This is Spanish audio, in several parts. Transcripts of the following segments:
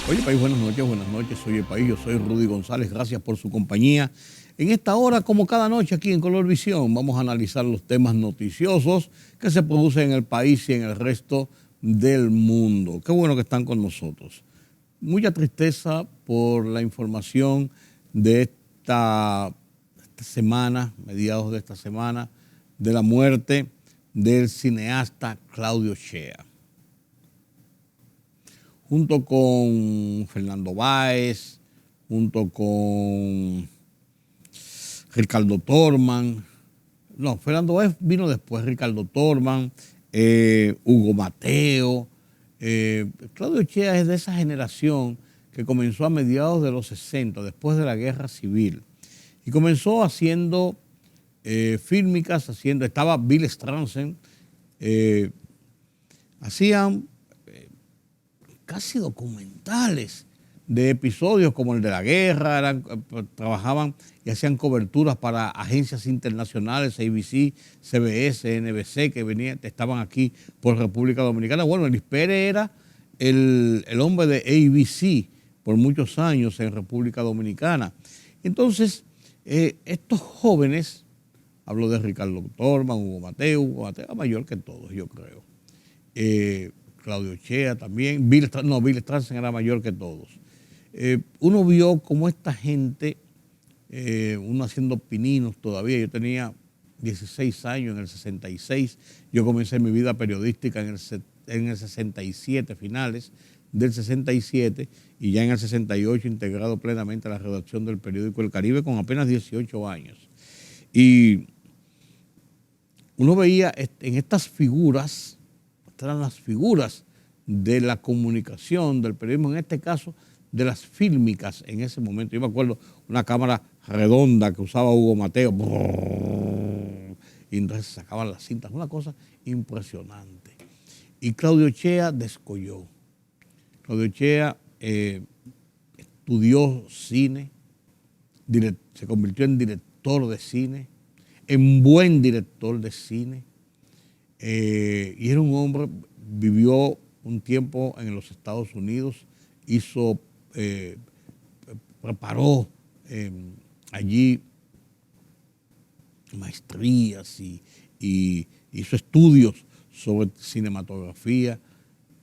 Oye, país, buenas noches, soy el país, yo soy Rudy González, gracias por su compañía. En esta hora, como cada noche aquí en Color Visión, vamos a analizar los temas noticiosos que se producen en el país y en el resto del mundo. Qué bueno que están con nosotros. Mucha tristeza por la información de esta semana, mediados de esta semana, de la muerte del cineasta Claudio Shea. Junto con Fernando Báez, junto con Ricardo Torman. No, Fernando Báez vino después, Ricardo Torman, Hugo Mateo. Claudio Shea es de esa generación que comenzó a mediados de los 60, después de la Guerra Civil. Y comenzó haciendo fílmicas, estaba Bill Stransen, hacían casi documentales de episodios como el de la guerra, trabajaban y hacían coberturas para agencias internacionales, ABC, CBS, NBC, que estaban aquí por República Dominicana. Bueno, Elis Pérez era el hombre de ABC por muchos años en República Dominicana. Entonces, estos jóvenes, hablo de Ricardo Torman, Hugo Mateo era mayor que todos, yo creo. Claudio Shea también, Bill Stransen era mayor que todos. Uno vio cómo esta gente, uno haciendo pininos todavía, yo tenía 16 años en el 66, yo comencé mi vida periodística en el 67, finales del 67, y ya en el 68 integrado plenamente a la redacción del periódico El Caribe con apenas 18 años. Y uno veía en estas figuras, eran las figuras de la comunicación, del periodismo, en este caso de las fílmicas en ese momento. Yo me acuerdo una cámara redonda que usaba Hugo Mateo, y entonces sacaban las cintas, una cosa impresionante. Y Claudio Shea descolló. Claudio Shea estudió cine, se convirtió en director de cine, en buen director de cine. Y era un hombre, vivió un tiempo en los Estados Unidos, preparó allí maestrías y hizo estudios sobre cinematografía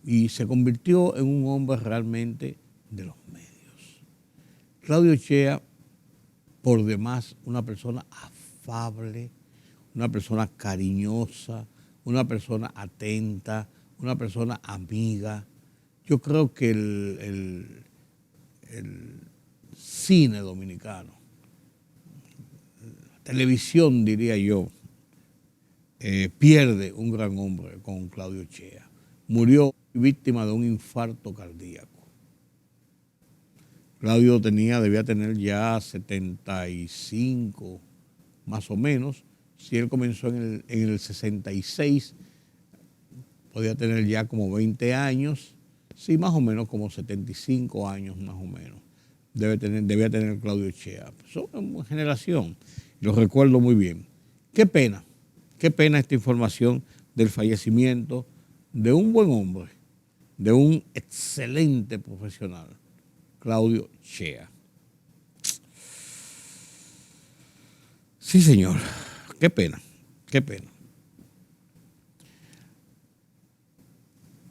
y se convirtió en un hombre realmente de los medios. Claudio Shea, por demás, una persona afable, una persona cariñosa, una persona atenta, una persona amiga. Yo creo que el cine dominicano, la televisión, diría yo, pierde un gran hombre con Claudio Shea. Murió víctima de un infarto cardíaco. Claudio debía tener ya 75, más o menos. Si él comenzó en el 66, podía tener ya como 20 años, sí, más o menos como 75 años más o menos. Debía tener Claudio Shea. Son una generación, lo recuerdo muy bien. Qué pena esta información del fallecimiento de un buen hombre, de un excelente profesional, Claudio Shea. Sí, señor, qué pena, qué pena.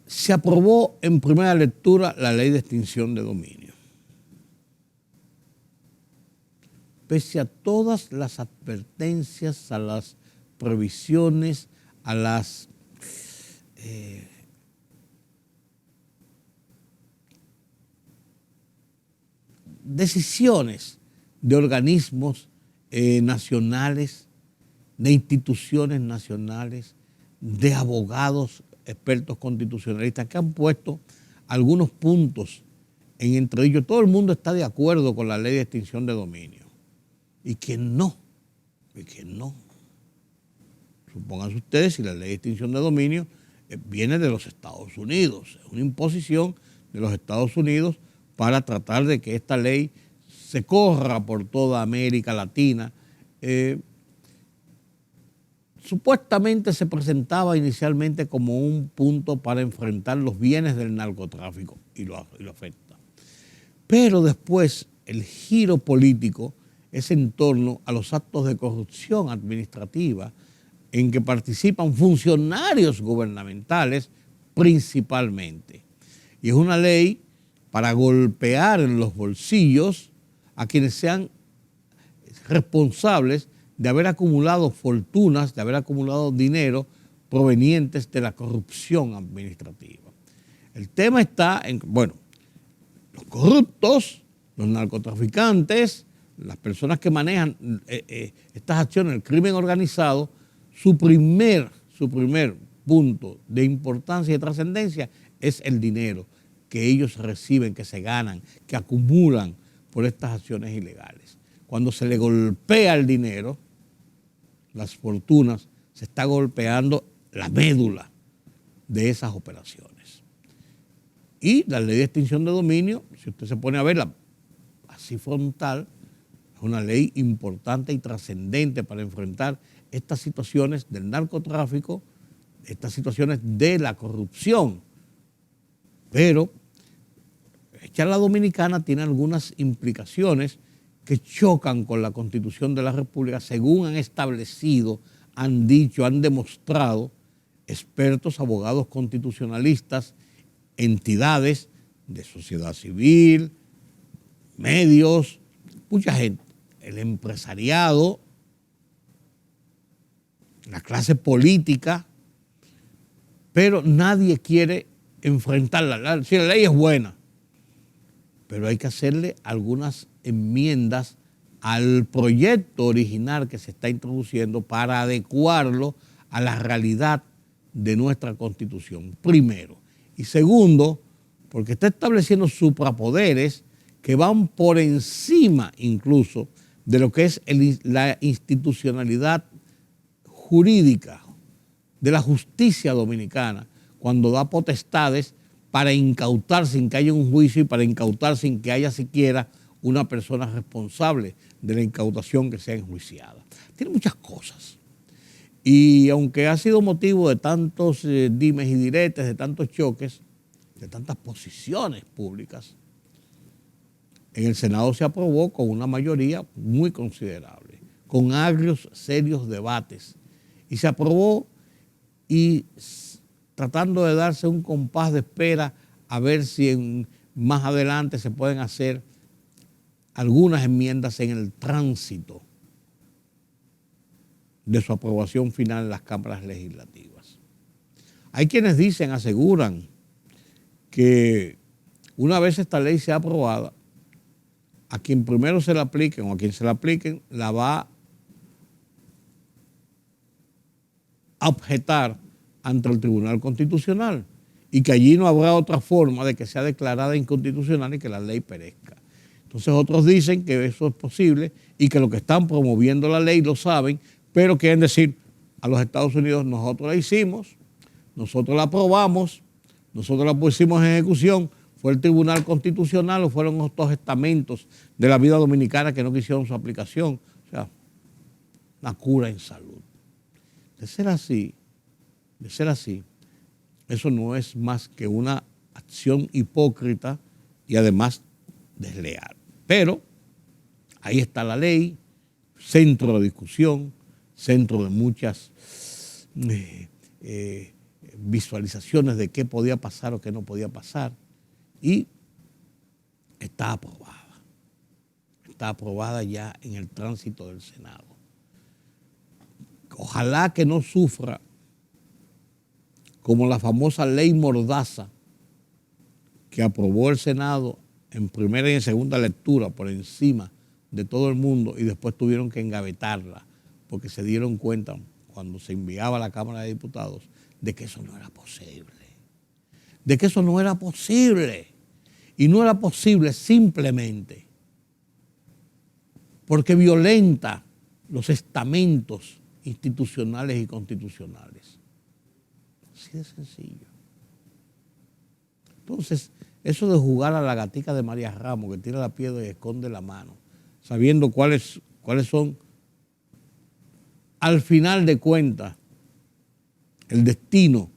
Se aprobó en primera lectura la ley de extinción de dominio. Pese a todas las advertencias, a las previsiones, a las decisiones de organismos nacionales, de instituciones nacionales, de abogados, expertos constitucionalistas que han puesto algunos puntos en entre ellos. Todo el mundo está de acuerdo con la ley de extinción de dominio. Y quien no. Supónganse ustedes si la ley de extinción de dominio viene de los Estados Unidos, es una imposición de los Estados Unidos para tratar de que esta ley se corra por toda América Latina. Supuestamente se presentaba inicialmente como un punto para enfrentar los bienes del narcotráfico y lo afecta. Pero después el giro político es en torno a los actos de corrupción administrativa en que participan funcionarios gubernamentales principalmente. Y es una ley para golpear en los bolsillos a quienes sean responsables de haber acumulado fortunas, de haber acumulado dinero provenientes de la corrupción administrativa. El tema está en, bueno, los corruptos, los narcotraficantes, las personas que manejan estas acciones, el crimen organizado, su primer punto de importancia y de trascendencia es el dinero que ellos reciben, que se ganan, que acumulan por estas acciones ilegales. Cuando se le golpea el dinero, las fortunas, se está golpeando la médula de esas operaciones. Y la ley de extinción de dominio, si usted se pone a verla así frontal, es una ley importante y trascendente para enfrentar estas situaciones del narcotráfico, estas situaciones de la corrupción. Pero hecha la dominicana tiene algunas implicaciones que chocan con la Constitución de la República, según han establecido, han dicho, han demostrado expertos, abogados constitucionalistas, entidades de sociedad civil, medios, mucha gente, el empresariado, la clase política, pero nadie quiere enfrentarla. Si la ley es buena, pero hay que hacerle algunas enmiendas al proyecto original que se está introduciendo para adecuarlo a la realidad de nuestra Constitución, primero. Y segundo, porque está estableciendo suprapoderes que van por encima incluso de lo que es la institucionalidad jurídica de la justicia dominicana, cuando da potestades para incautar sin que haya un juicio y para incautar sin que haya siquiera una persona responsable de la incautación que sea enjuiciada. Tiene muchas cosas. Y aunque ha sido motivo de tantos dimes y diretes, de tantos choques, de tantas posiciones públicas, en el Senado se aprobó con una mayoría muy considerable, con agrios, serios debates. Y se aprobó y tratando de darse un compás de espera a ver si más adelante se pueden hacer algunas enmiendas en el tránsito de su aprobación final en las cámaras legislativas. Hay quienes dicen, aseguran, que una vez esta ley sea aprobada, a quien primero se la apliquen o a quien se la apliquen, la va a objetar ante el Tribunal Constitucional y que allí no habrá otra forma de que sea declarada inconstitucional y que la ley perezca. Entonces otros dicen que eso es posible y que los que están promoviendo la ley lo saben, pero quieren decir a los Estados Unidos, nosotros la hicimos, nosotros la aprobamos, nosotros la pusimos en ejecución, fue el Tribunal Constitucional o fueron estos estamentos de la vida dominicana que no quisieron su aplicación. O sea, una cura en salud. De ser así, eso no es más que una acción hipócrita y además desleal. Pero ahí está la ley, centro de discusión, centro de muchas visualizaciones de qué podía pasar o qué no podía pasar, y está aprobada. Está aprobada ya en el tránsito del Senado. Ojalá que no sufra como la famosa ley Mordaza que aprobó el Senado en primera y en segunda lectura por encima de todo el mundo y después tuvieron que engavetarla porque se dieron cuenta cuando se enviaba a la Cámara de Diputados de que eso no era posible. De que eso no era posible. Y no era posible simplemente porque violenta los estamentos institucionales y constitucionales. Así de sencillo. Entonces, eso de jugar a la gatica de María Ramos, que tira la piedra y esconde la mano, sabiendo cuáles son, al final de cuentas, el destino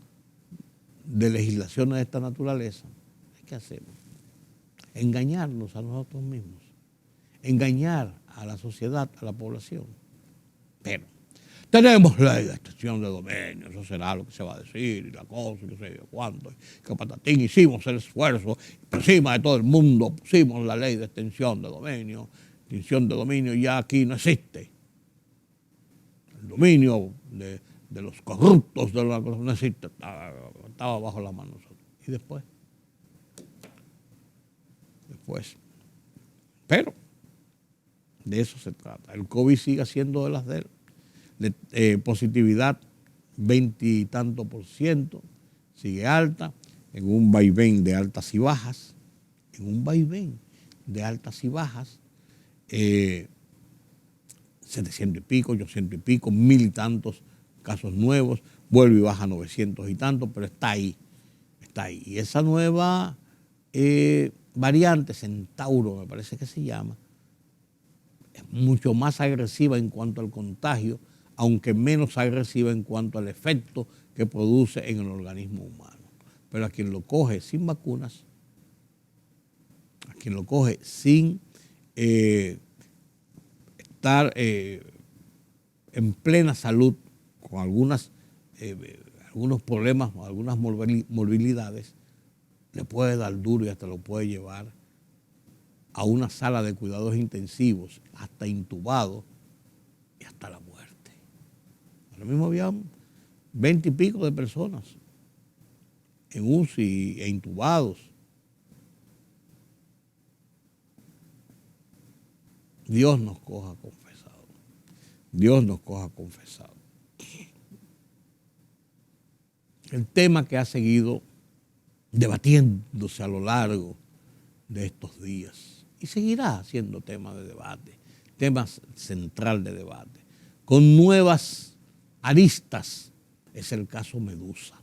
de legislaciones de esta naturaleza, ¿qué hacemos? engañarnos a nosotros mismos, engañar a la sociedad, a la población. Pero tenemos ley de extensión de dominio, eso será lo que se va a decir, y la cosa, y no sé cuánto, y que patatín, hicimos el esfuerzo, por encima de todo el mundo pusimos la ley de extensión de dominio. Extinción de dominio ya aquí no existe. El dominio de los corruptos de la cosa no existe, estaba bajo la mano de nosotros. Y después, pero de eso se trata. El COVID sigue siendo de las de él. Positividad 20 y tanto %, sigue alta, en un vaivén de altas y bajas, 700 y pico, 800 y pico, 1000 y tantos casos nuevos, vuelve y baja 900 y tantos, pero está ahí. Y esa nueva variante, Centauro me parece que se llama, es mucho más agresiva en cuanto al contagio, aunque menos agresiva en cuanto al efecto que produce en el organismo humano. Pero a quien lo coge sin vacunas, a quien lo coge sin estar en plena salud, con algunos problemas o algunas morbilidades, le puede dar duro y hasta lo puede llevar a una sala de cuidados intensivos, hasta intubado y hasta la muerte. Ahora mismo había 20 y pico de personas en UCI e intubados. Dios nos coja confesado. Dios nos coja confesado. El tema que ha seguido debatiéndose a lo largo de estos días y seguirá siendo tema de debate, tema central de debate, con nuevas aristas, es el caso Medusa.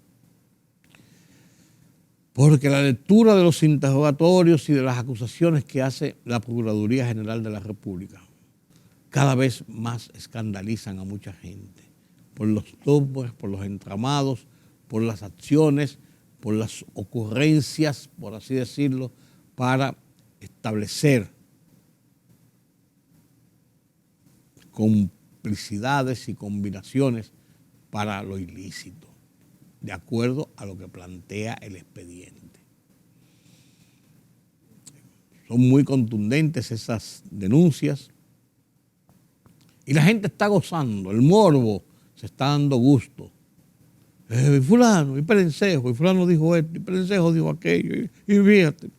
Porque la lectura de los interrogatorios y de las acusaciones que hace la Procuraduría General de la República cada vez más escandalizan a mucha gente por los topos, por los entramados, por las acciones, por las ocurrencias, por así decirlo, para establecer complicidades y combinaciones para lo ilícito, de acuerdo a lo que plantea el expediente. Son muy contundentes esas denuncias y la gente está gozando, el morbo se está dando gusto. Y fulano, y Perencejo, y fulano dijo esto, y Perencejo dijo aquello, y fíjate.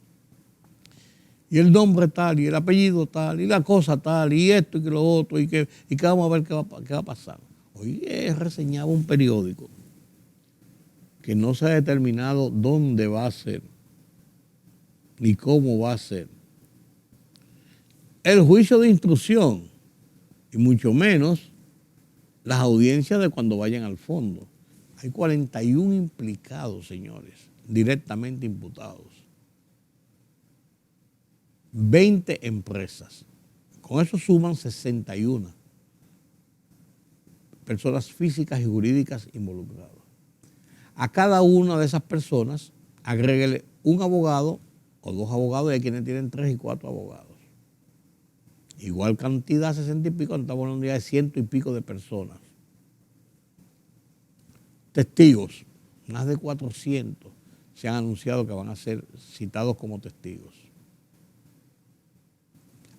Y el nombre tal, y el apellido tal, y la cosa tal, y esto y que lo otro, y que vamos a ver qué va a pasar. Hoy reseñaba un periódico que no se ha determinado dónde va a ser, ni cómo va a ser el juicio de instrucción, y mucho menos las audiencias de cuando vayan al fondo. Hay 41 implicados, señores, directamente imputados. 20 empresas. Con eso suman 61 personas físicas y jurídicas involucradas. A cada una de esas personas agréguele un abogado o 2 abogados, y hay quienes tienen 3 y 4 abogados. Igual cantidad, 60 y pico, estamos hablando ya de 100 y pico de personas. Testigos, más de 400 se han anunciado que van a ser citados como testigos.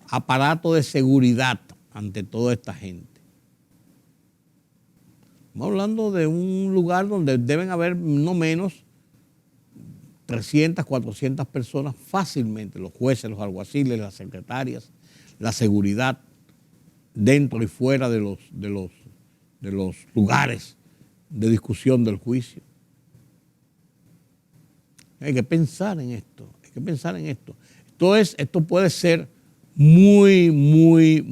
Aparato de seguridad ante toda esta gente. Estamos hablando de un lugar donde deben haber no menos 300, 400 personas fácilmente, los jueces, los alguaciles, las secretarias, la seguridad dentro y fuera de los lugares de discusión del juicio. Hay que pensar en esto, Esto puede ser muy movido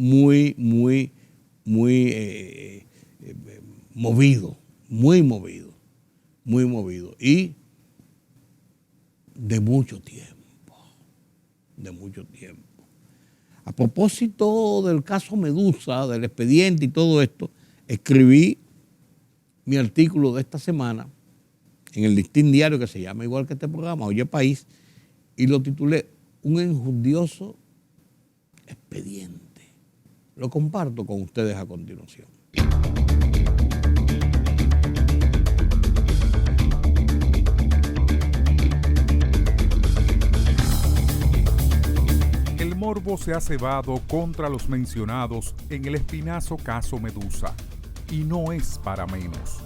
y de mucho tiempo. A propósito del caso Medusa, del expediente y todo esto, escribí mi artículo de esta semana en el Listín Diario, que se llama igual que este programa, Oye País, y lo titulé un enjundioso expediente. Lo comparto con ustedes a continuación. El morbo se ha cebado contra los mencionados en el espinazo caso Medusa, y no es para menos.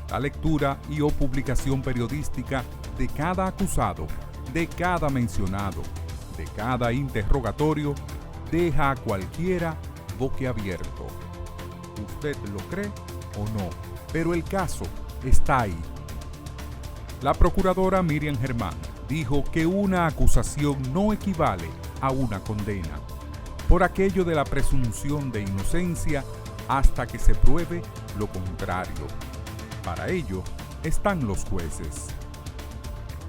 La lectura y o publicación periodística de cada acusado, de cada mencionado, de cada interrogatorio, deja a cualquiera boquiabierto. ¿Usted lo cree o no? Pero el caso está ahí. La procuradora Miriam Germán dijo que una acusación no equivale a una condena, por aquello de la presunción de inocencia hasta que se pruebe lo contrario. Para ello están los jueces.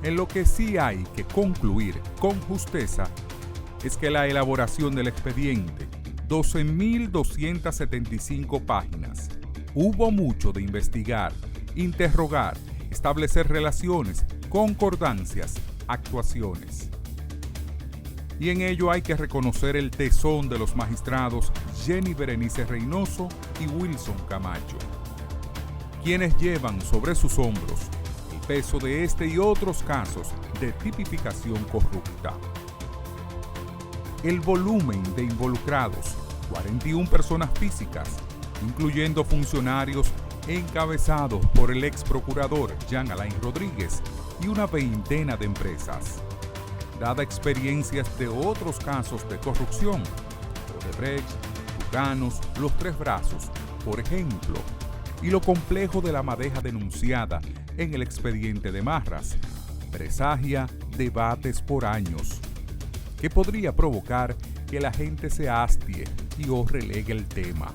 En lo que sí hay que concluir con justeza es que la elaboración del expediente, 12.275 páginas, hubo mucho de investigar, interrogar, establecer relaciones, concordancias, actuaciones. Y en ello hay que reconocer el tesón de los magistrados Jenny Berenice Reynoso y Wilson Camacho, quienes llevan sobre sus hombros el peso de este y otros casos de tipificación corrupta. El volumen de involucrados, 41 personas físicas, incluyendo funcionarios encabezados por el ex procurador Jean Alain Rodríguez y una veintena de empresas. Dada experiencias de otros casos de corrupción, Odebrecht, Tucanos, Los Tres Brazos, por ejemplo, y lo complejo de la madeja denunciada en el expediente de Marras, presagia debates por años, que podría provocar que la gente se hastie y o relegue el tema.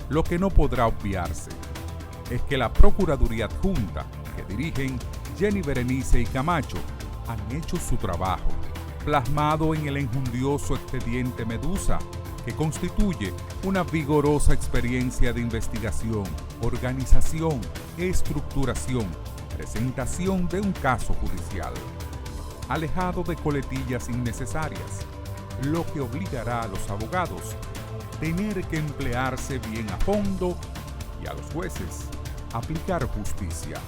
Lo que no podrá obviarse es que la Procuraduría Adjunta, que dirigen Jenny Berenice y Camacho, han hecho su trabajo, plasmado en el enjundioso expediente Medusa, que constituye una vigorosa experiencia de investigación, organización, estructuración, presentación de un caso judicial, alejado de coletillas innecesarias, lo que obligará a los abogados a tener que emplearse bien a fondo y a los jueces a aplicar justicia.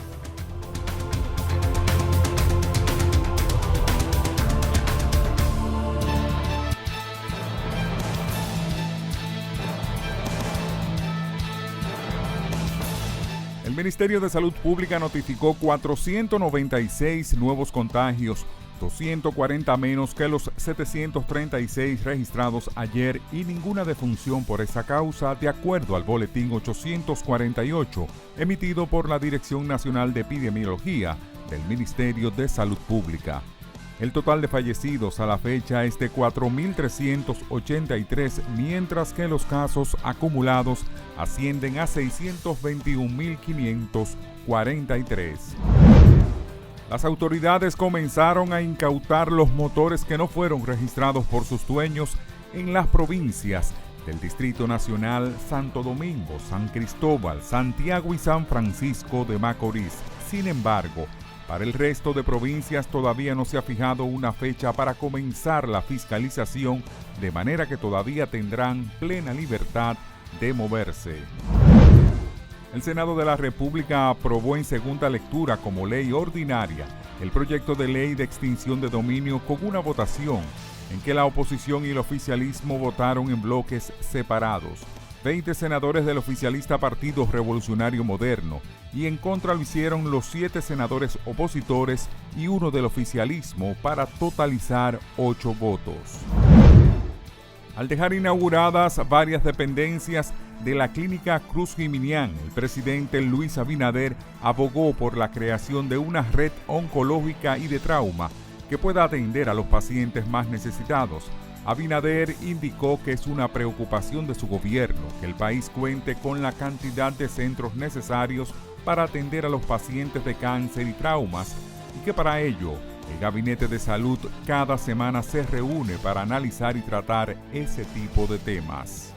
El Ministerio de Salud Pública notificó 496 nuevos contagios, 240 menos que los 736 registrados ayer y ninguna defunción por esa causa, de acuerdo al boletín 848 emitido por la Dirección Nacional de Epidemiología del Ministerio de Salud Pública. El total de fallecidos a la fecha es de 4.383, mientras que los casos acumulados ascienden a 621.543. Las autoridades comenzaron a incautar los motores que no fueron registrados por sus dueños en las provincias del Distrito Nacional, Santo Domingo, San Cristóbal, Santiago y San Francisco de Macorís. Sin embargo, para el resto de provincias todavía no se ha fijado una fecha para comenzar la fiscalización, de manera que todavía tendrán plena libertad de moverse. El Senado de la República aprobó en segunda lectura como ley ordinaria el proyecto de ley de extinción de dominio con una votación en que la oposición y el oficialismo votaron en bloques separados. 20 senadores del oficialista Partido Revolucionario Moderno y en contra lo hicieron los 7 senadores opositores y uno del oficialismo, para totalizar 8 votos. Al dejar inauguradas varias dependencias de la Clínica Cruz Giminián, el presidente Luis Abinader abogó por la creación de una red oncológica y de trauma que pueda atender a los pacientes más necesitados. Abinader indicó que es una preocupación de su gobierno que el país cuente con la cantidad de centros necesarios para atender a los pacientes de cáncer y traumas, y que para ello el Gabinete de Salud cada semana se reúne para analizar y tratar ese tipo de temas.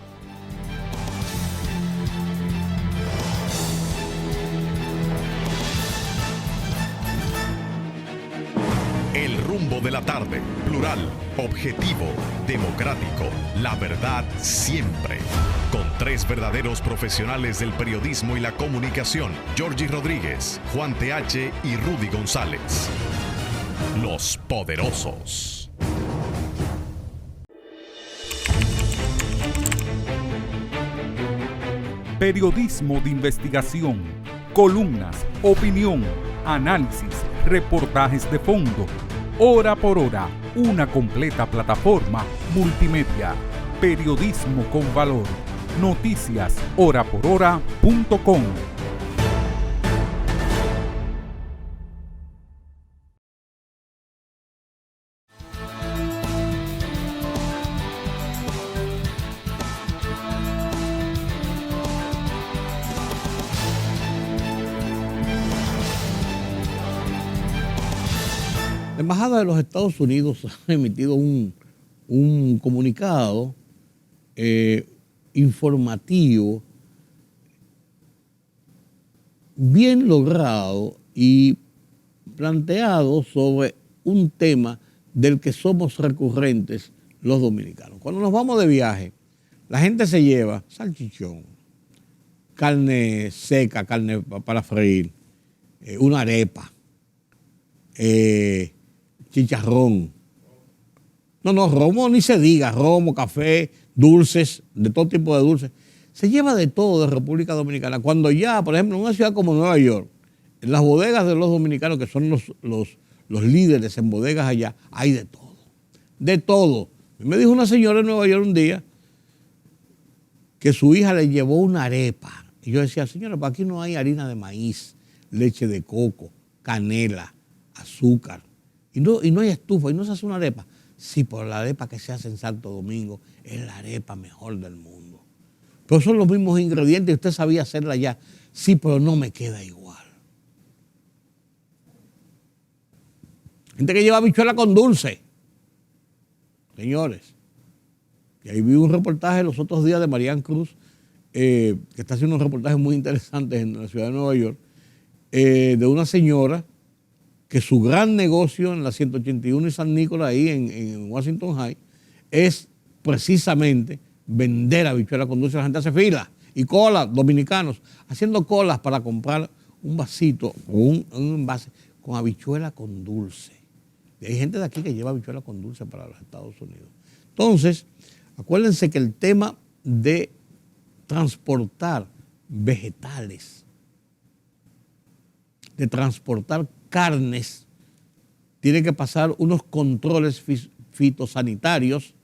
El rumbo 5 de la tarde. Plural, objetivo, democrático, la verdad siempre. Con 3 verdaderos profesionales del periodismo y la comunicación, Georgie Rodríguez, Juan TH y Rudy González. Los Poderosos. Periodismo de investigación, columnas, opinión, análisis, reportajes de fondo. Hora por hora, una completa plataforma multimedia. Periodismo con valor. Noticias horaporhora.com. La Embajada de los Estados Unidos ha emitido un comunicado informativo bien logrado y planteado sobre un tema del que somos recurrentes los dominicanos. Cuando nos vamos de viaje, la gente se lleva salchichón, carne seca, carne para freír, una arepa, chicharrón. No, romo ni se diga, romo, café, dulces, de todo tipo de dulces. Se lleva de todo de República Dominicana. Cuando ya, por ejemplo, en una ciudad como Nueva York, en las bodegas de los dominicanos, que son los líderes en bodegas allá, hay de todo. De todo. Me dijo una señora en Nueva York un día que su hija le llevó una arepa. Y yo decía, señora, para aquí no hay harina de maíz, leche de coco, canela, azúcar. Y no hay estufa, y no se hace una arepa. Sí, pero la arepa que se hace en Santo Domingo es la arepa mejor del mundo. Pero son los mismos ingredientes y usted sabía hacerla ya. Sí, pero no me queda igual. Gente que lleva habichuela con dulce. Señores. Y ahí vi un reportaje los otros días de Marian Cruz, que está haciendo unos reportajes muy interesantes en la ciudad de Nueva York, de una señora que su gran negocio en la 181 y San Nicolás, ahí en Washington High, es precisamente vender habichuelas con dulce. La gente hace fila y colas, dominicanos, haciendo colas para comprar un vasito o un envase con habichuela con dulce. Y hay gente de aquí que lleva habichuela con dulce para los Estados Unidos. Entonces, acuérdense que el tema de transportar vegetales, de transportar carnes, tiene que pasar unos controles fitosanitarios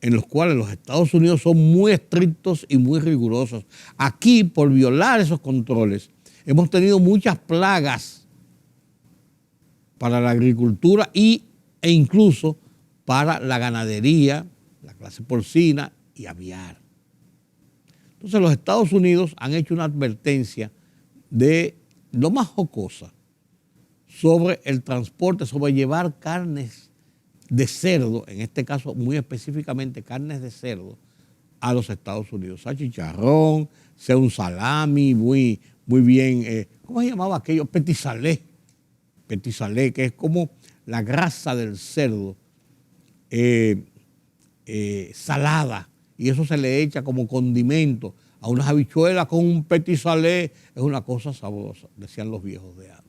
en los cuales los Estados Unidos son muy estrictos y muy rigurosos. Aquí, por violar esos controles, hemos tenido muchas plagas para la agricultura e incluso para la ganadería, la clase porcina y aviar. Entonces los Estados Unidos han hecho una advertencia de lo más jocosa sobre el transporte, sobre llevar carnes de cerdo, en este caso muy específicamente carnes de cerdo, a los Estados Unidos. Sea chicharrón, sea un salami, muy bien, ¿cómo se llamaba aquello? Petit salé, que es como la grasa del cerdo salada, y eso se le echa como condimento a unas habichuelas con un petit salé. Es una cosa sabrosa, decían los viejos de antes.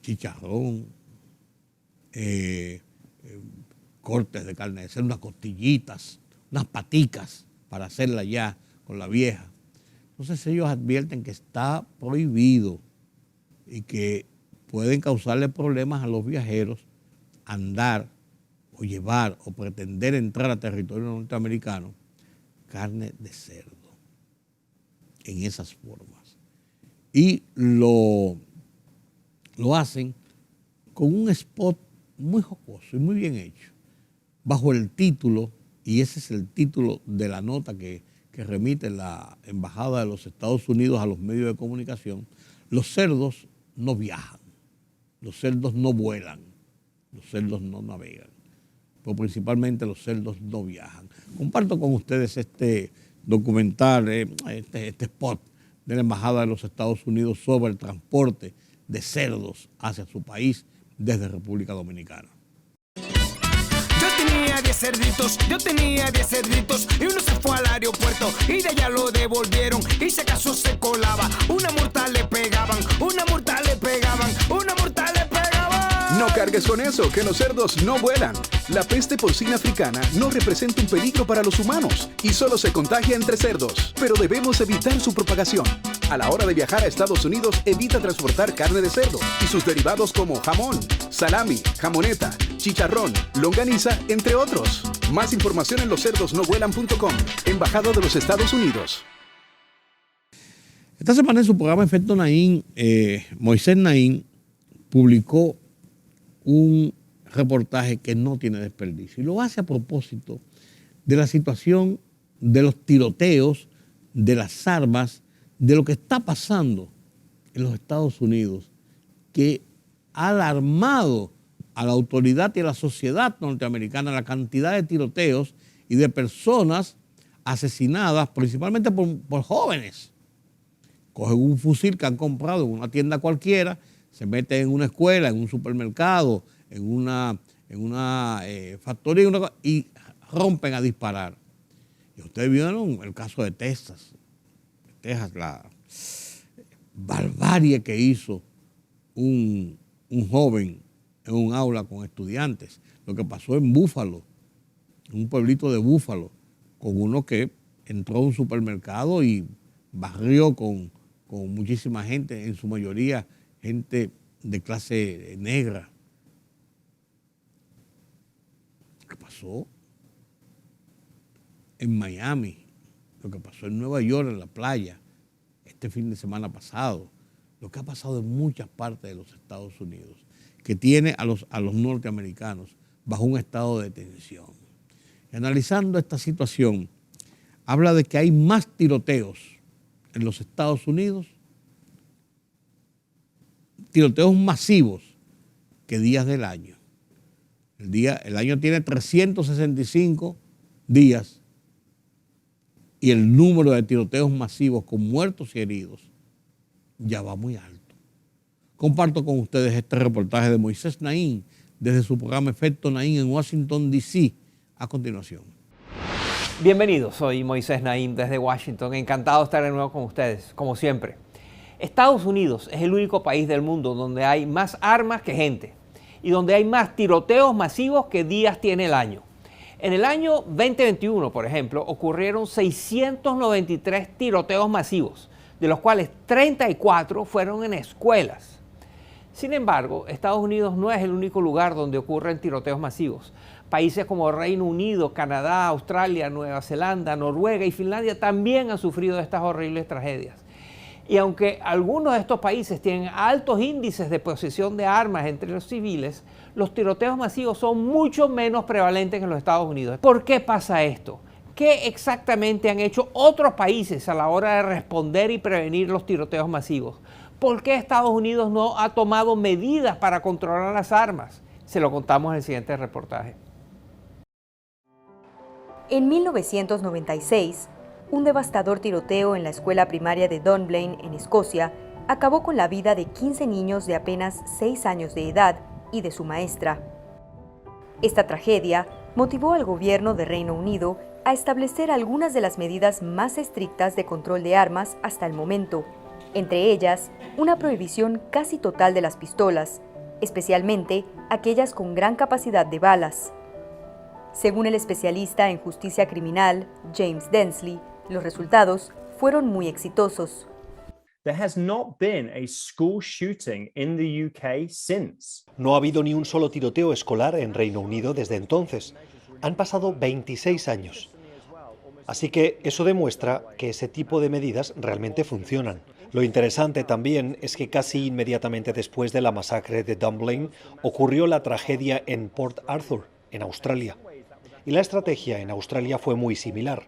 Chicharrón, cortes de carne de cerdo, unas costillitas, unas paticas para hacerla ya con la vieja. Entonces ellos advierten que está prohibido y que pueden causarle problemas a los viajeros andar o llevar o pretender entrar a territorio norteamericano carne de cerdo en esas formas. Y lo hacen con un spot muy jocoso y muy bien hecho, bajo el título, y ese es el título de la nota que remite la Embajada de los Estados Unidos a los medios de comunicación: los cerdos no viajan, los cerdos no vuelan, los cerdos no navegan, pero principalmente los cerdos no viajan. Comparto con ustedes este documental, este spot de la Embajada de los Estados Unidos sobre el transporte de cerdos hacia su país desde República Dominicana. Yo tenía 10 cerditos y uno se fue al aeropuerto y de allá lo devolvieron y si acaso se colaba, una multa le pegaban, una multa le pegaban, una multa le pegaban. No cargues con eso, que los cerdos no vuelan. La peste porcina africana no representa un peligro para los humanos y solo se contagia entre cerdos, pero debemos evitar su propagación. A la hora de viajar a Estados Unidos, evita transportar carne de cerdo y sus derivados como jamón, salami, jamoneta, chicharrón, longaniza, entre otros. Más información en loscerdosnovuelan.com, Embajada de los Estados Unidos. Esta semana en su programa Efecto Naín, Moisés Naín publicó un reportaje que no tiene desperdicio y lo hace a propósito de la situación de los tiroteos, de las armas, de lo que está pasando en los Estados Unidos, que ha alarmado a la autoridad y a la sociedad norteamericana la cantidad de tiroteos y de personas asesinadas, principalmente por jóvenes. Cogen un fusil que han comprado en una tienda cualquiera, se meten en una escuela, en un supermercado, en una factoría y rompen a disparar. Y ustedes vieron el caso de Texas, la barbarie que hizo un joven en un aula con estudiantes. Lo que pasó en Búfalo, en un pueblito de Búfalo, con uno que entró a un supermercado y barrió con muchísima gente, en su mayoría gente de clase negra. Lo que pasó en Miami, lo que pasó en Nueva York, en la playa, este fin de semana pasado, lo que ha pasado en muchas partes de los Estados Unidos, que tiene a los norteamericanos bajo un estado de tensión. Y analizando esta situación, habla de que hay más tiroteos en los Estados Unidos, tiroteos masivos, que días del año. El año tiene 365 días y el número de tiroteos masivos con muertos y heridos ya va muy alto. Comparto con ustedes este reportaje de Moisés Naín desde su programa Efecto Naín en Washington, D.C. a continuación. Bienvenidos, soy Moisés Naín desde Washington. Encantado de estar de nuevo con ustedes, como siempre. Estados Unidos es el único país del mundo donde hay más armas que gente y donde hay más tiroteos masivos que días tiene el año. En el año 2021, por ejemplo, ocurrieron 693 tiroteos masivos, de los cuales 34 fueron en escuelas. Sin embargo, Estados Unidos no es el único lugar donde ocurren tiroteos masivos. Países como Reino Unido, Canadá, Australia, Nueva Zelanda, Noruega y Finlandia también han sufrido estas horribles tragedias. Y aunque algunos de estos países tienen altos índices de posesión de armas entre los civiles, los tiroteos masivos son mucho menos prevalentes que en los Estados Unidos. ¿Por qué pasa esto? ¿Qué exactamente han hecho otros países a la hora de responder y prevenir los tiroteos masivos? ¿Por qué Estados Unidos no ha tomado medidas para controlar las armas? Se lo contamos en el siguiente reportaje. En 1996, un devastador tiroteo en la escuela primaria de Dunblane, en Escocia, acabó con la vida de 15 niños de apenas 6 años de edad y de su maestra. Esta tragedia motivó al gobierno de Reino Unido a establecer algunas de las medidas más estrictas de control de armas hasta el momento, entre ellas una prohibición casi total de las pistolas, especialmente aquellas con gran capacidad de balas. Según el especialista en justicia criminal, James Densley, los resultados fueron muy exitosos. There has not been a school shooting in the UK since. No ha habido ni un solo tiroteo escolar en Reino Unido desde entonces. Han pasado 26 años. Así que eso demuestra que ese tipo de medidas realmente funcionan. Lo interesante también es que casi inmediatamente después de la masacre de Dunblane ocurrió la tragedia en Port Arthur, en Australia. Y la estrategia en Australia fue muy similar.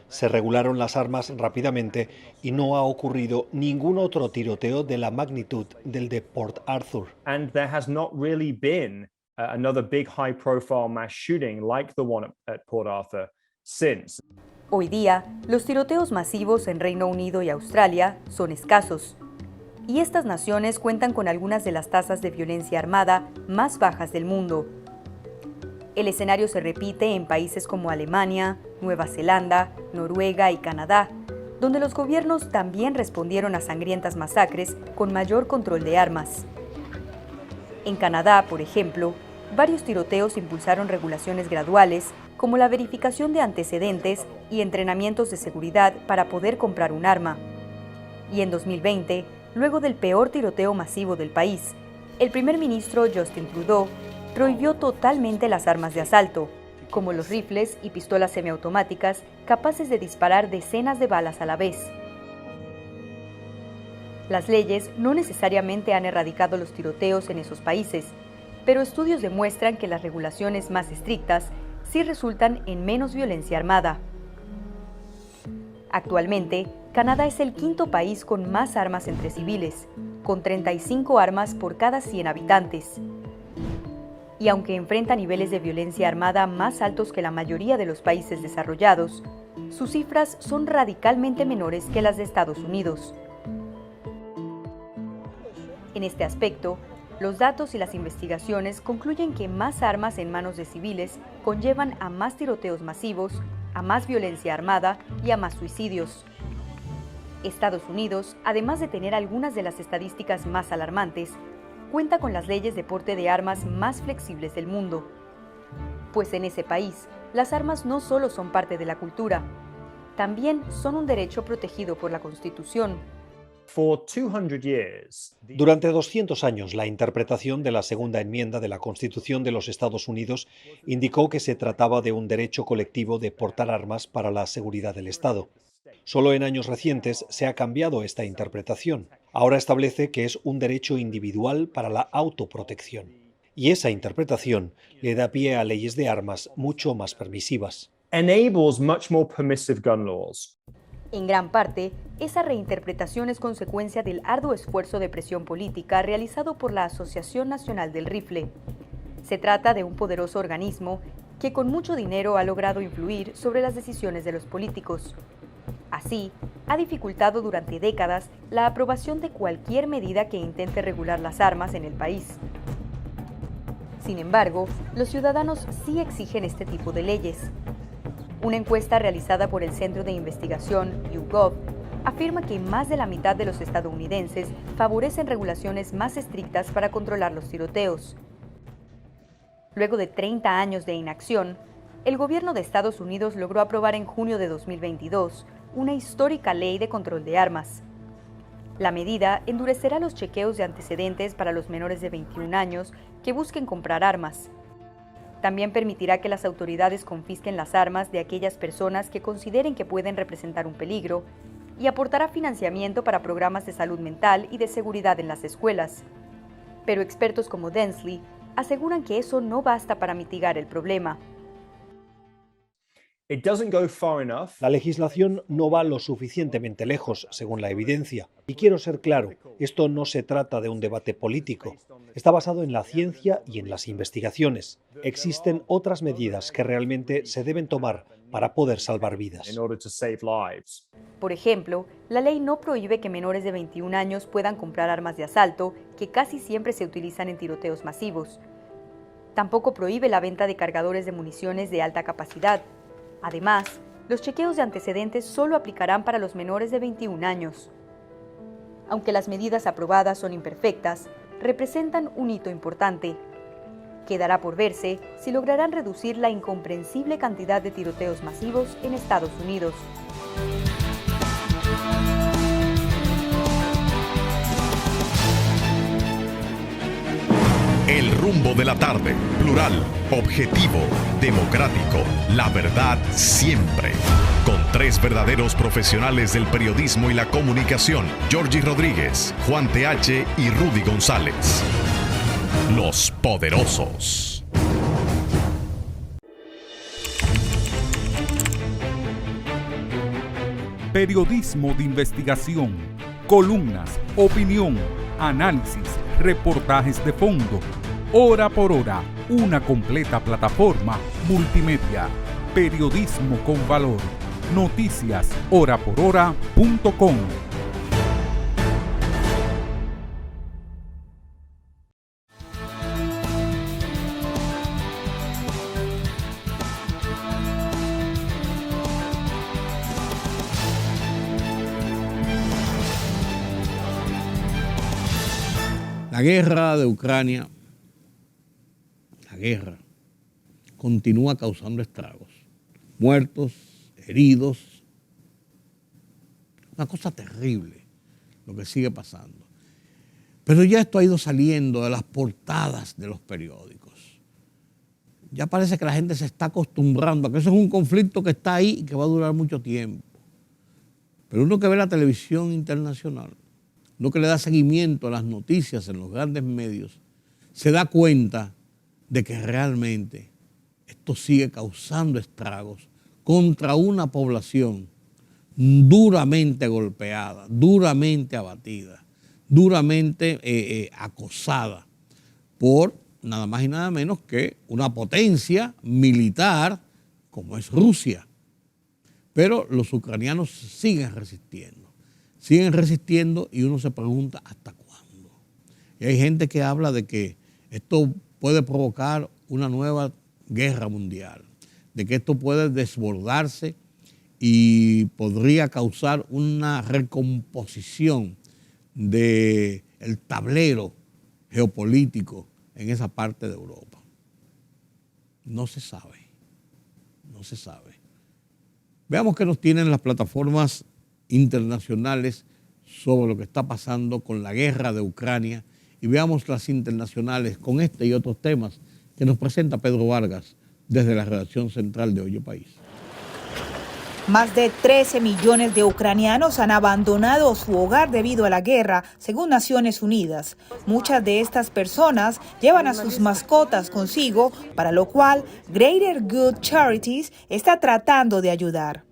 Se regularon las armas rápidamente y no ha ocurrido ningún otro tiroteo de la magnitud del de Port Arthur. And there has not really been another big high-profile mass shooting like the one at Port Arthur since. Hoy día, los tiroteos masivos en Reino Unido y Australia son escasos. y estas naciones cuentan con algunas de las tasas de violencia armada más bajas del mundo. El escenario se repite en países como Alemania, Nueva Zelanda, Noruega y Canadá, donde los gobiernos también respondieron a sangrientas masacres con mayor control de armas. En Canadá, por ejemplo, varios tiroteos impulsaron regulaciones graduales, como la verificación de antecedentes y entrenamientos de seguridad para poder comprar un arma. Y en 2020, luego del peor tiroteo masivo del país, el primer ministro Justin Trudeau prohibió totalmente las armas de asalto, como los rifles y pistolas semiautomáticas capaces de disparar decenas de balas a la vez. Las leyes no necesariamente han erradicado los tiroteos en esos países, pero estudios demuestran que las regulaciones más estrictas sí resultan en menos violencia armada. Actualmente, Canadá es el quinto país con más armas entre civiles, con 35 armas por cada 100 habitantes. Y aunque enfrenta niveles de violencia armada más altos que la mayoría de los países desarrollados, sus cifras son radicalmente menores que las de Estados Unidos. En este aspecto, los datos y las investigaciones concluyen que más armas en manos de civiles conllevan a más tiroteos masivos, a más violencia armada y a más suicidios. Estados Unidos, además de tener algunas de las estadísticas más alarmantes, cuenta con las leyes de porte de armas más flexibles del mundo. Pues en ese país, las armas no solo son parte de la cultura, también son un derecho protegido por la Constitución. Durante 200 años, la interpretación de la segunda enmienda de la Constitución de los Estados Unidos indicó que se trataba de un derecho colectivo de portar armas para la seguridad del Estado. Solo en años recientes se ha cambiado esta interpretación. Ahora establece que es un derecho individual para la autoprotección. Y esa interpretación le da pie a leyes de armas mucho más permisivas. Enables much more permissive gun laws. En gran parte, esa reinterpretación es consecuencia del arduo esfuerzo de presión política realizado por la Asociación Nacional del Rifle. Se trata de un poderoso organismo que con mucho dinero ha logrado influir sobre las decisiones de los políticos. Así, ha dificultado durante décadas la aprobación de cualquier medida que intente regular las armas en el país. Sin embargo, los ciudadanos sí exigen este tipo de leyes. Una encuesta realizada por el Centro de Investigación YouGov afirma que más de la mitad de los estadounidenses favorecen regulaciones más estrictas para controlar los tiroteos. Luego de 30 años de inacción, el gobierno de Estados Unidos logró aprobar en junio de 2022 una histórica ley de control de armas. La medida endurecerá los chequeos de antecedentes para los menores de 21 años que busquen comprar armas. También permitirá que las autoridades confisquen las armas de aquellas personas que consideren que pueden representar un peligro y aportará financiamiento para programas de salud mental y de seguridad en las escuelas. Pero expertos como Densley aseguran que eso no basta para mitigar el problema. La legislación no va lo suficientemente lejos, según la evidencia. Y quiero ser claro, esto no se trata de un debate político. Está basado en la ciencia y en las investigaciones. Existen otras medidas que realmente se deben tomar para poder salvar vidas. Por ejemplo, la ley no prohíbe que menores de 21 años puedan comprar armas de asalto, que casi siempre se utilizan en tiroteos masivos. Tampoco prohíbe la venta de cargadores de municiones de alta capacidad. Además, los chequeos de antecedentes solo aplicarán para los menores de 21 años. Aunque las medidas aprobadas son imperfectas, representan un hito importante. Quedará por verse si lograrán reducir la incomprensible cantidad de tiroteos masivos en Estados Unidos. El rumbo de la tarde, plural, objetivo, democrático, la verdad siempre. Con tres verdaderos profesionales del periodismo y la comunicación, Georgie Rodríguez, Juan TH y Rudy González. Los Poderosos. Periodismo de investigación, columnas, opinión, análisis, reportajes de fondo. Hora por hora, una completa plataforma multimedia. Periodismo con valor. Noticias horaporhora.com. guerra de Ucrania, continúa causando estragos. Muertos, heridos. Una cosa terrible lo que sigue pasando. Pero ya esto ha ido saliendo de las portadas de los periódicos. Ya parece que la gente se está acostumbrando a que eso es un conflicto que está ahí y que va a durar mucho tiempo. Pero uno que ve la televisión internacional, uno que le da seguimiento a las noticias en los grandes medios, se da cuenta de que realmente esto sigue causando estragos contra una población duramente golpeada, duramente abatida, duramente acosada por nada más y nada menos que una potencia militar como es Rusia. Pero los ucranianos siguen resistiendo y uno se pregunta ¿hasta cuándo? Y hay gente que habla de que esto puede provocar una nueva guerra mundial, de que esto puede desbordarse y podría causar una recomposición del tablero geopolítico en esa parte de Europa. No se sabe. Veamos qué nos tienen las plataformas internacionales sobre lo que está pasando con la guerra de Ucrania y veamos las internacionales con este y otros temas que nos presenta Pedro Vargas desde la redacción central de Hoy País. Más de 13 millones de ucranianos han abandonado su hogar debido a la guerra, según Naciones Unidas. Muchas de estas personas llevan a sus mascotas consigo, para lo cual Greater Good Charities está tratando de ayudar.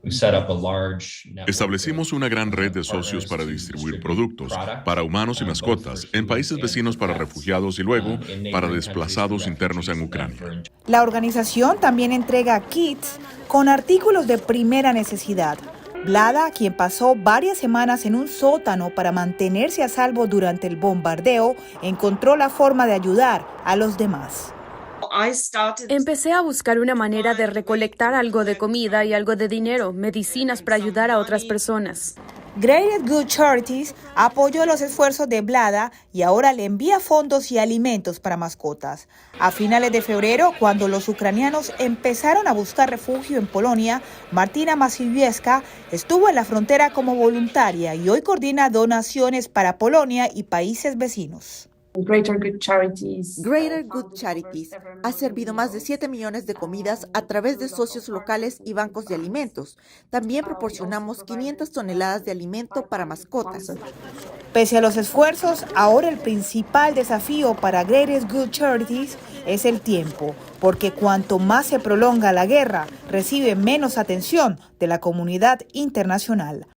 Establecimos una gran red de socios para distribuir productos para humanos y mascotas en países vecinos para refugiados y luego para desplazados internos en Ucrania. La organización también entrega kits con artículos de primera necesidad. Vlada, quien pasó varias semanas en un sótano para mantenerse a salvo durante el bombardeo, encontró la forma de ayudar a los demás. Empecé a buscar una manera de recolectar algo de comida y algo de dinero, medicinas para ayudar a otras personas. Greater Good Charities apoyó los esfuerzos de Vlada y ahora le envía fondos y alimentos para mascotas. A finales de febrero, cuando los ucranianos empezaron a buscar refugio en Polonia, Martina Masiewska estuvo en la frontera como voluntaria y hoy coordina donaciones para Polonia y países vecinos. Greater Good Charities ha servido más de 7 millones de comidas a través de socios locales y bancos de alimentos. También proporcionamos 500 toneladas de alimento para mascotas. Pese a los esfuerzos, ahora el principal desafío para Greater Good Charities es el tiempo, porque cuanto más se prolonga la guerra, recibe menos atención de la comunidad internacional.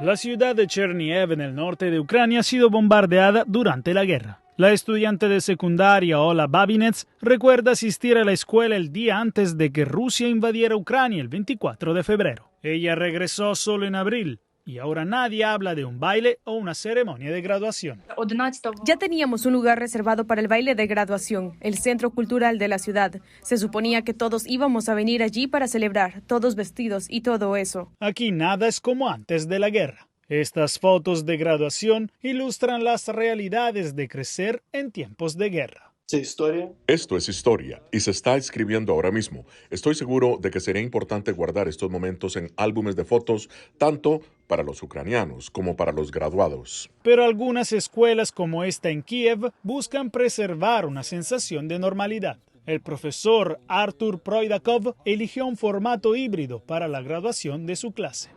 La ciudad de Chernihiv en el norte de Ucrania ha sido bombardeada durante la guerra. La estudiante de secundaria Ola Babinets recuerda asistir a la escuela el día antes de que Rusia invadiera Ucrania el 24 de febrero. Ella regresó solo en abril y ahora nadie habla de un baile o una ceremonia de graduación. Ya teníamos un lugar reservado para el baile de graduación, el centro cultural de la ciudad. Se suponía que todos íbamos a venir allí para celebrar, todos vestidos y todo eso. Aquí nada es como antes de la guerra. Estas fotos de graduación ilustran las realidades de crecer en tiempos de guerra. Esto es historia y se está escribiendo ahora mismo. Estoy seguro de que sería importante guardar estos momentos en álbumes de fotos, tanto para los ucranianos como para los graduados. Pero algunas escuelas como esta en Kiev buscan preservar una sensación de normalidad. El profesor Artur Proidakov eligió un formato híbrido para la graduación de su clase.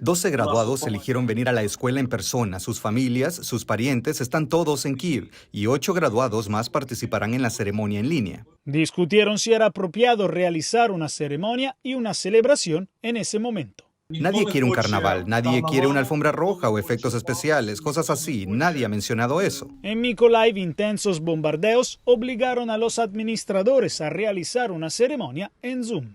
12 graduados eligieron venir a la escuela en persona. Sus familias, sus parientes están todos en Kiev y 8 graduados más participarán en la ceremonia en línea. Discutieron si era apropiado realizar una ceremonia y una celebración en ese momento. Nadie quiere un carnaval, nadie quiere una alfombra roja o efectos especiales, cosas así. Nadie ha mencionado eso. En Mykolaiv, intensos bombardeos obligaron a los administradores a realizar una ceremonia en Zoom.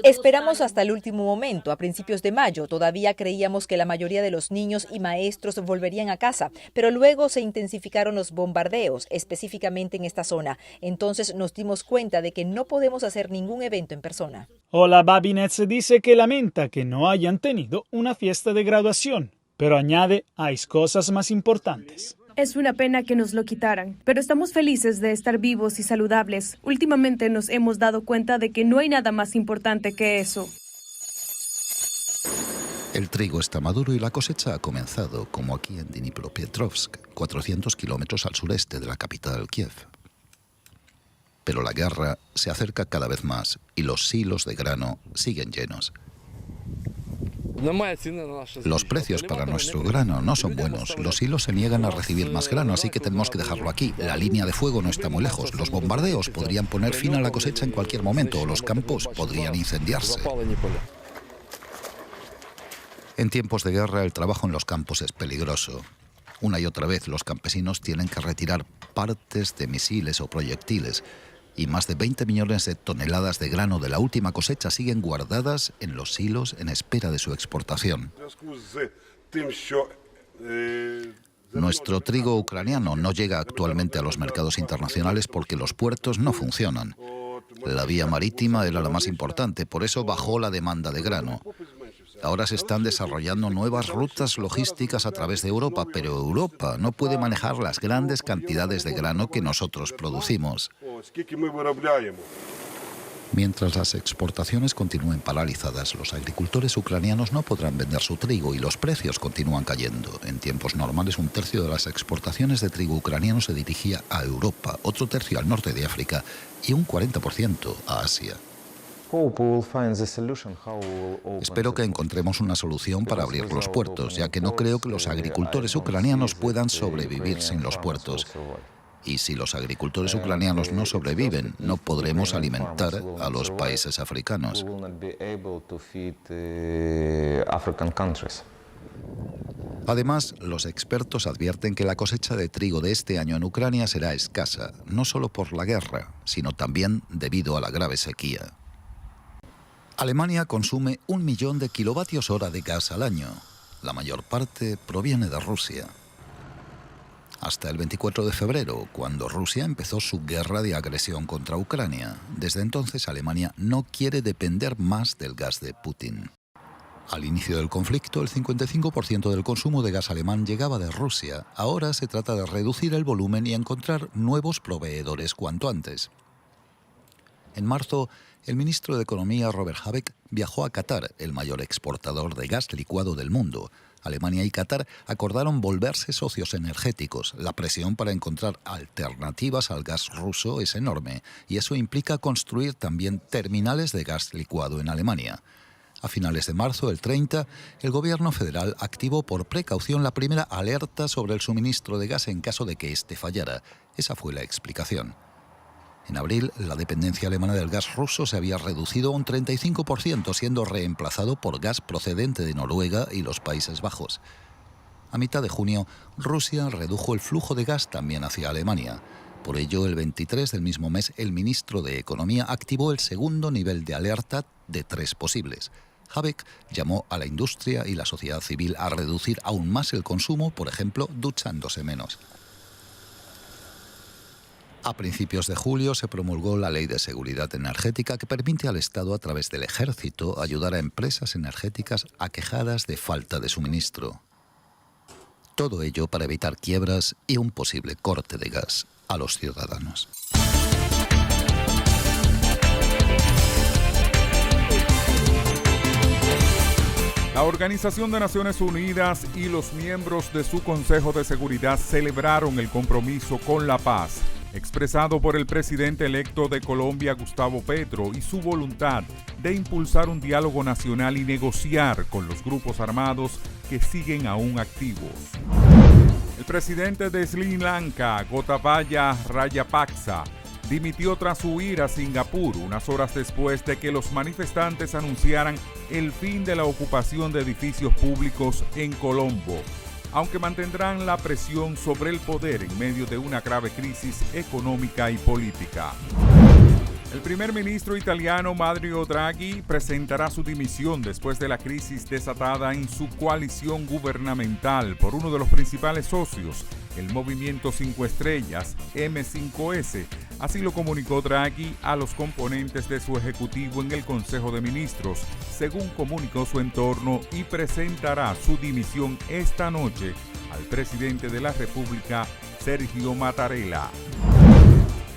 Esperamos hasta el último momento, a principios de mayo. Todavía creíamos que la mayoría de los niños y maestros volverían a casa, pero luego se intensificaron los bombardeos, específicamente en esta zona. Entonces nos dimos cuenta de que no podemos hacer ningún evento en persona. Ola Babinets dice que lamenta que no hayan tenido una fiesta de graduación, pero añade, hay cosas más importantes. Es una pena que nos lo quitaran, pero estamos felices de estar vivos y saludables. Últimamente nos hemos dado cuenta de que no hay nada más importante que eso. El trigo está maduro y la cosecha ha comenzado, como aquí en Dnipropetrovsk, 400 kilómetros al sureste de la capital, Kiev. Pero la guerra se acerca cada vez más y los silos de grano siguen llenos. Los precios para nuestro grano no son buenos. Los silos se niegan a recibir más grano, así que tenemos que dejarlo aquí. La línea de fuego no está muy lejos. Los bombardeos podrían poner fin a la cosecha en cualquier momento o los campos podrían incendiarse. En tiempos de guerra, el trabajo en los campos es peligroso. Una y otra vez, los campesinos tienen que retirar partes de misiles o proyectiles, y más de 20 millones de toneladas de grano de la última cosecha siguen guardadas en los silos en espera de su exportación. Nuestro trigo ucraniano no llega actualmente a los mercados internacionales porque los puertos no funcionan. La vía marítima era la más importante, por eso bajó la demanda de grano. Ahora se están desarrollando nuevas rutas logísticas a través de Europa, pero Europa no puede manejar las grandes cantidades de grano que nosotros producimos. Mientras las exportaciones continúen paralizadas, los agricultores ucranianos no podrán vender su trigo y los precios continúan cayendo. En tiempos normales, 1/3 de las exportaciones de trigo ucraniano se dirigía a Europa, otro tercio al norte de África y un 40% a Asia. Espero que encontremos una solución para abrir los puertos, ya que no creo que los agricultores ucranianos puedan sobrevivir sin los puertos. Y si los agricultores ucranianos no sobreviven, no podremos alimentar a los países africanos. Además, los expertos advierten que la cosecha de trigo de este año en Ucrania será escasa, no solo por la guerra, sino también debido a la grave sequía. Alemania consume 1 millón de kilovatios hora de gas al año. La mayor parte proviene de Rusia. Hasta el 24 de febrero, cuando Rusia empezó su guerra de agresión contra Ucrania. Desde entonces, Alemania no quiere depender más del gas de Putin. Al inicio del conflicto, el 55% del consumo de gas alemán llegaba de Rusia. Ahora se trata de reducir el volumen y encontrar nuevos proveedores cuanto antes. En marzo, el ministro de Economía, Robert Habeck, viajó a Qatar, el mayor exportador de gas licuado del mundo. Alemania y Qatar acordaron volverse socios energéticos. La presión para encontrar alternativas al gas ruso es enorme, y eso implica construir también terminales de gas licuado en Alemania. A finales de marzo, el 30, el gobierno federal activó por precaución la primera alerta sobre el suministro de gas en caso de que éste fallara. Esa fue la explicación. En abril, la dependencia alemana del gas ruso se había reducido a un 35%, siendo reemplazado por gas procedente de Noruega y los Países Bajos. A mitad de junio, Rusia redujo el flujo de gas también hacia Alemania. Por ello, el 23 del mismo mes, el ministro de Economía activó el segundo nivel de alerta de 3 posibles. Habeck llamó a la industria y la sociedad civil a reducir aún más el consumo, por ejemplo, duchándose menos. A principios de julio se promulgó la Ley de Seguridad Energética que permite al Estado, a través del Ejército, ayudar a empresas energéticas aquejadas de falta de suministro. Todo ello para evitar quiebras y un posible corte de gas a los ciudadanos. La Organización de Naciones Unidas y los miembros de su Consejo de Seguridad celebraron el compromiso con la paz expresado por el presidente electo de Colombia, Gustavo Petro, y su voluntad de impulsar un diálogo nacional y negociar con los grupos armados que siguen aún activos. El presidente de Sri Lanka, Gotabaya Rajapaksa, dimitió tras huir a Singapur unas horas después de que los manifestantes anunciaran el fin de la ocupación de edificios públicos en Colombo, aunque mantendrán la presión sobre el poder en medio de una grave crisis económica y política. El primer ministro italiano Mario Draghi presentará su dimisión después de la crisis desatada en su coalición gubernamental por uno de los principales socios, el Movimiento 5 Estrellas, M5S. Así lo comunicó Draghi a los componentes de su ejecutivo en el Consejo de Ministros, según comunicó su entorno, y presentará su dimisión esta noche al presidente de la República, Sergio Mattarella.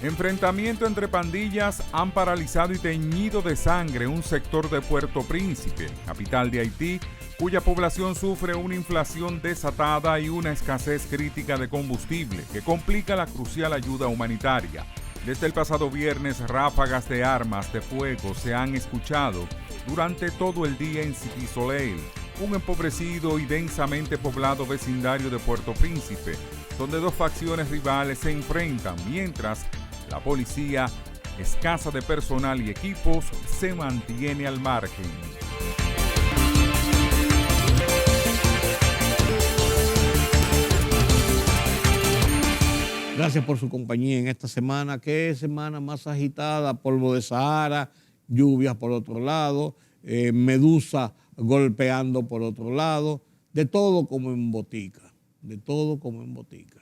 Enfrentamiento entre pandillas han paralizado y teñido de sangre un sector de Puerto Príncipe, capital de Haití, cuya población sufre una inflación desatada y una escasez crítica de combustible que complica la crucial ayuda humanitaria. Desde el pasado viernes, ráfagas de armas de fuego se han escuchado durante todo el día en Cité Soleil, un empobrecido y densamente poblado vecindario de Puerto Príncipe, donde dos facciones rivales se enfrentan mientras la policía, escasa de personal y equipos, se mantiene al margen. Gracias por su compañía en esta semana. Qué semana más agitada, polvo de Sahara, lluvias por otro lado, medusa golpeando por otro lado, de todo como en botica, de todo como en botica.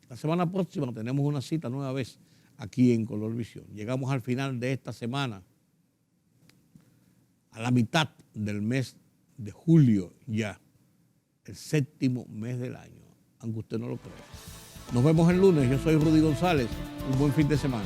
La semana próxima tenemos una cita nueva vez aquí en Color Visión. Llegamos al final de esta semana, a la mitad del mes de julio ya, el 7º mes del año, aunque usted no lo crea. Nos vemos el lunes. Yo soy Rudy González. Un buen fin de semana.